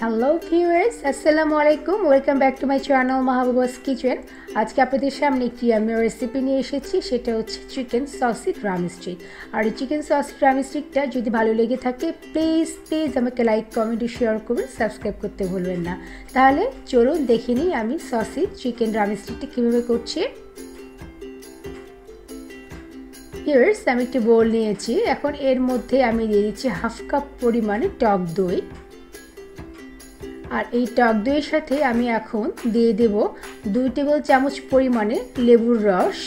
Hello viewers, আসসালামু আলাইকুম। Welcome back to my channel Mahbuba's kitchen. আজকে আপনাদের সামনে একটি আমি রেসিপি নিয়ে এসেছি, সেটা হচ্ছে চিকেন সসি ড্রামস্টিক। আর এই চিকেন সসি ড্রামস্টিকটা যদি ভালো লেগে থাকে প্লিজ আমাকে লাইক, কমেন্ট ও শেয়ার করবেন, সাবস্ক্রাইব করতে ভুলবেন না। তাহলে চলুন দেখে নিই আমি সসি চিকেন ড্রামস্টিকটা কীভাবে করছি। ভিউয়ার্স, আমি একটি বোল নিয়েছি। এখন এর মধ্যে আমি দিয়ে দিচ্ছি হাফ কাপ পরিমাণে টক দই। আর এই টক দইয়ের সাথে আমি এখন দিয়ে দেব 2 টেবিল চামচ পরিমাণে লেবুর রস।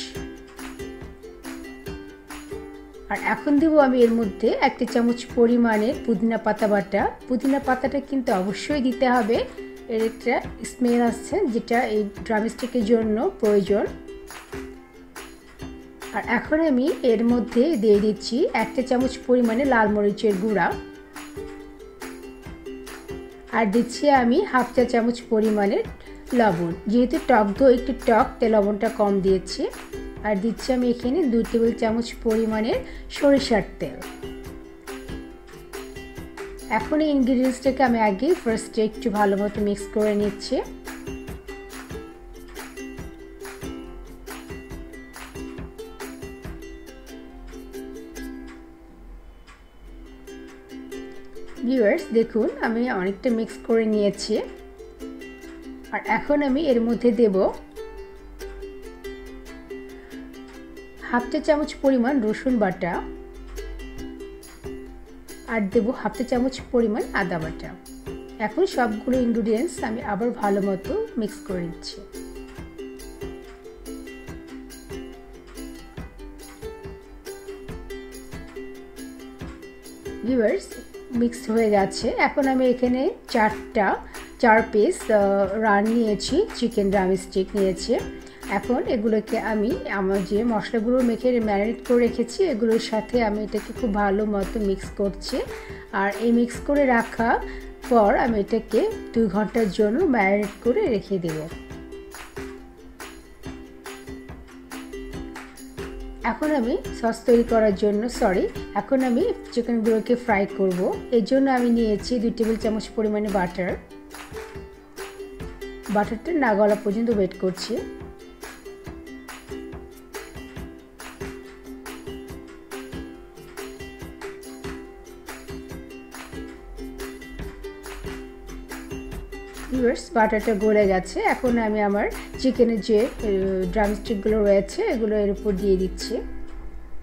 আর এখন দেব আমি এর মধ্যে 1 চামচ পরিমাণে পুদিনা পাতা বাটা। পুদিনা পাতাটা কিন্তু অবশ্যই দিতে হবে, এর একটা স্মেল আসছে যেটা এই ড্রামস্টিকের জন্য প্রয়োজন। আর এখন আমি এর মধ্যে দিয়ে দিচ্ছি 1 চামচ পরিমাণে লাল মরিচের গুঁড়া। আর দিচ্ছি আমি হাফ চা চামচ পরিমাণের লবণ। যেহেতু টক দই একটু টক, তাই লবণটা কম দিয়েছি। আর দিচ্ছি আমি এখানে 2 টেবিল চামচ পরিমাণের সরিষার তেল। এখন এই ইনগ্রিডিয়েন্টসটাকে আমি আগে ফার্স্টে একটু ভালো মতো মিক্স করে নিচ্ছি। ভিউয়ার্স, দেখুন আমি অনেকটা মিক্স করে নিয়েছি। আর এখন আমি এর মধ্যে দেব হাফ চা চামচ পরিমাণ রসুন বাটা। আর দেব হাফ চা চামচ পরিমাণ আদা বাটা। এখন সবগুলো ইনগ্রিডিয়েন্টস আমি আবার ভালো মতো মিক্স করে নিচ্ছি। ভিউয়ার্স, মিক্স হয়ে গেছে। এখন আমি এখানে 4 পিস রান নিয়েছি, চিকেন ড্রামস্টিক নিয়েছি। এখন এগুলোকে আমি আমার যে মশলাগুলো মেখে ম্যারিনেট করে রেখেছি এগুলোর সাথে আমি এটাকে খুব ভালো মতো মিক্স করছি। আর এই মিক্স করে রাখা পর আমি এটাকে 2 ঘন্টার জন্য ম্যারিনেট করে রেখে দেব। এখন আমি সস তৈরি করার জন্য এখন আমি চিকেনগুলোকে ফ্রাই করব। এর জন্য আমি নিয়েছি 2 টেবিল চামচ পরিমাণে বাটার। বাটারটা না গলা পর্যন্ত ওয়েট করছি। বাটারটা গলে গেছে। এখন আমি আমার চিকেনের যে ড্রামস্টিকগুলো রয়েছে এগুলো এর উপর দিয়ে দিচ্ছি।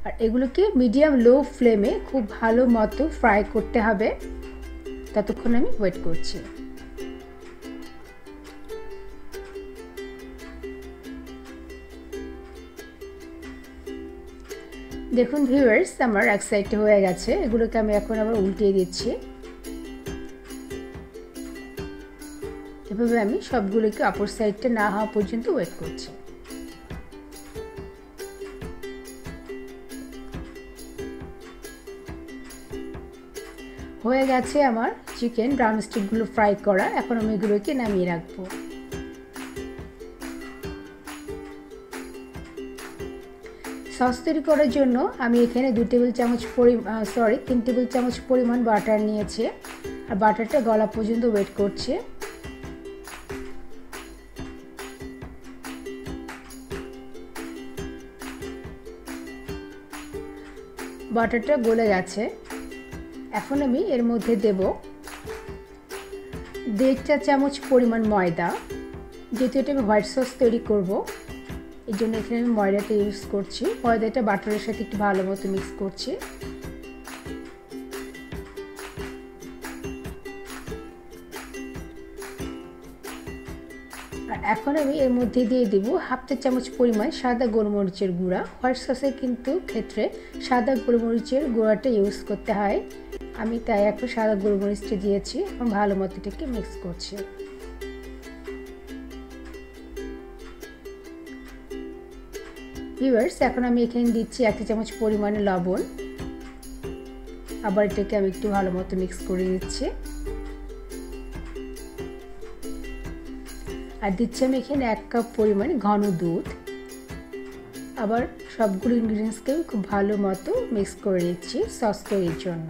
আর এগুলোকে মিডিয়াম লো ফ্লেমে খুব ভালো মতো ফ্রাই করতে হবে, ততক্ষণ আমি ওয়েট করছি। দেখুন ভিউয়ার্স, আমার এক সাইডে হয়ে গেছে। এগুলোকে আমি এখন আবার উল্টিয়ে দিচ্ছি। এভাবে আমি সবগুলোকে অপর সাইডটা না হওয়া পর্যন্ত ওয়েট করছি। হয়ে গেছে আমার চিকেন ড্রামস্টিকগুলো ফ্রাই করা। এখন আমি এগুলোকে নামিয়ে রাখবো। সস তৈরি করার জন্য আমি এখানে 3 টেবিল চামচ পরিমাণ বাটার নিয়েছি। আর বাটারটা গলা পর্যন্ত ওয়েট করছে। বাটারটা গলে গেছে। এখন আমি এর মধ্যে দেব 1.5 চা চামচ পরিমাণ ময়দা। যেহেতু এটা আমি হোয়াইট সস তৈরি করব এই জন্য এখানে আমি ময়দাটা ইউজ করছি। ময়দাটা বাটারের সাথে একটু ভালো মতো মিক্স করছি। আর এখন আমি এর মধ্যে দিয়ে দেব হাফ চা চামচ পরিমাণ সাদা গোলমরিচের গুঁড়া। হোয়াইট সসের কিন্তু ক্ষেত্রে সাদা গোলমরিচের গুঁড়াটা ইউজ করতে হয়, আমি তাই এখন সাদা গোলমরিচটা দিয়েছি। এখন ভালো মতো এটাকে মিক্স করছি। ভিউয়ার্স, এখন আমি এখানে দিচ্ছি 1 চামচ পরিমাণে লবণ। আবার এটাকে আমি একটু ভালো মতো মিক্স করে নিচ্ছি। আর দিচ্ছি আমি এখানে 1 কাপ পরিমাণে ঘন দুধ। আবার সবগুলো ইনগ্রিডিয়েন্টসকে আমি খুব ভালো মতো মিক্স করে নিচ্ছি সস তৈরির জন্য।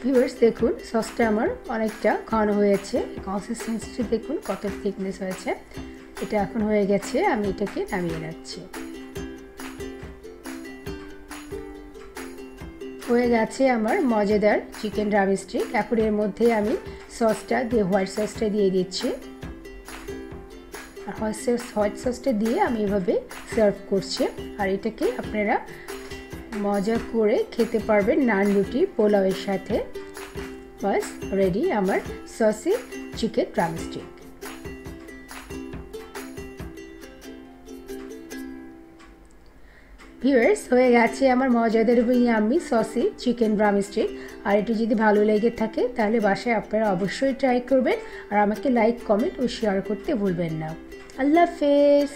ভিউয়ার্স দেখুন সসটা আমার অনেকটা ঘন হয়েছে, কনসিস্টেন্সি দেখুন কত থিকনেস হয়েছে। এটা এখন হয়ে গেছে, আমি এটাকে নামিয়ে রাখছি। হয়ে গেছে আমার মজাদার চিকেন ড্রামস্টিক। এখন এর মধ্যে আমি সসটা দিয়ে হোয়াইট সসটা দিয়ে দিচ্ছি। আর হোয়াইট সসটা দিয়ে আমি এভাবে সার্ভ করছি। আর এটাকে আপনারা মজা করে খেতে পারবেন নান, রুটি, পোলাওয়ের সাথে। বাস রেডি আমার সসি চিকেন ড্রামস্টিক। ভিউয়ার্স হয়ে গেছে আমার মজাদার ইয়াম্মি সসি চিকেন ড্রামস্টিক। আর এটি যদি ভালো লেগে থাকে তাহলে বাসায় আপনারা অবশ্যই ট্রাই করবেন। আর আমাকে লাইক, কমেন্ট ও শেয়ার করতে ভুলবেন না। আল্লাহ হাফেজ।